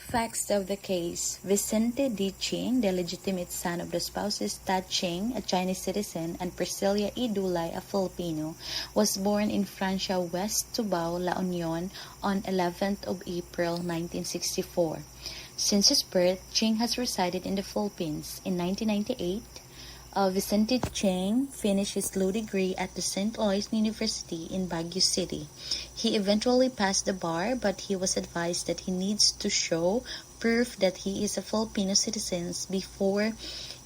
Facts of the case: Vicente D. Ching, the legitimate son of the spouses Tad Ching, a Chinese citizen, and Priscilla E. Dulay, a Filipino, was born in Francia, West Tubao, La Union on 11th of April 1964. Since his birth, Ching has resided in the Philippines. In 1998, Vicente Ching finished his law degree at the St. Louis University in Baguio City. He eventually passed the bar, but he was advised that he needs to show proof that he is a Filipino citizen before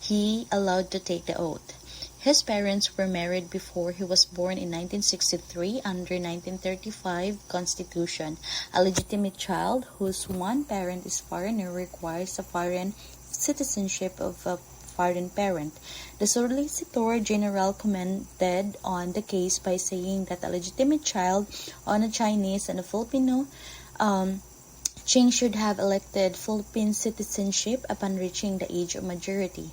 he allowed to take the oath. His parents were married before he was born in 1963 under 1935 Constitution. A legitimate child whose one parent is foreigner requires a foreign citizenship of a foreign parent. The Solicitor General commented on the case by saying that a legitimate child on a Chinese and a Filipino Ching should have elected Philippine citizenship upon reaching the age of majority.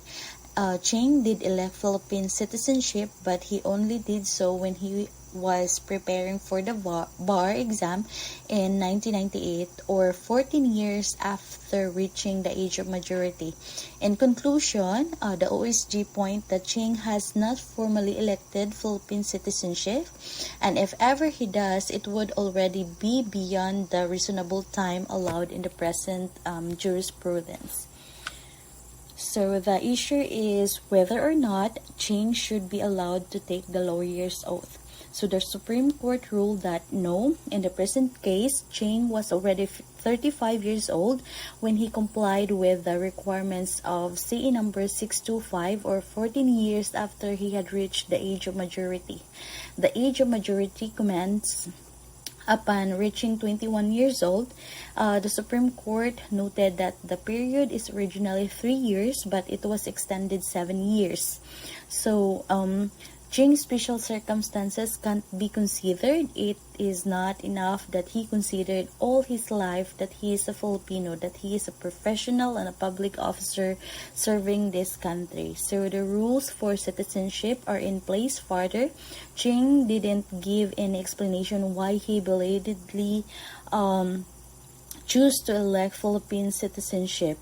Ching did elect Philippine citizenship, but he only did so when he was preparing for the bar exam in 1998, or 14 years after reaching the age of majority. In conclusion, the OSG point that Ching has not formally elected Philippine citizenship, and if ever he does, it would already be beyond the reasonable time allowed in the present jurisprudence. So the issue is whether or not Ching should be allowed to take the lawyer's oath. So the Supreme Court ruled that no. In the present case, Ching was already 35 years old when he complied with the requirements of CE number 625, or 14 years after he had reached the age of majority. The age of majority commences upon reaching 21 years old. The Supreme Court noted that the period is originally 3 years, but it was extended 7 years. So, Ching's special circumstances can't be considered. It is not enough that he considered all his life that he is a Filipino, that he is a professional and a public officer serving this country. So the rules for citizenship are in place further. Ching didn't give any explanation why he belatedly chose to elect Philippine citizenship.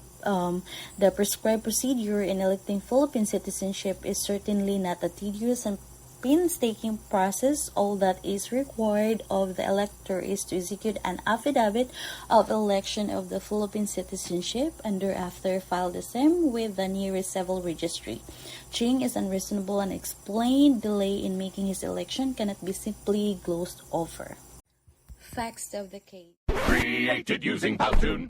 The prescribed procedure in electing Philippine citizenship is certainly not a tedious and painstaking process. All that is required of the elector is to execute an affidavit of election of the Philippine citizenship and thereafter file the same with the nearest civil registry. Ching is unreasonable and explained delay in making his election cannot be simply glossed over. Facts of the case. Created using Powtoon.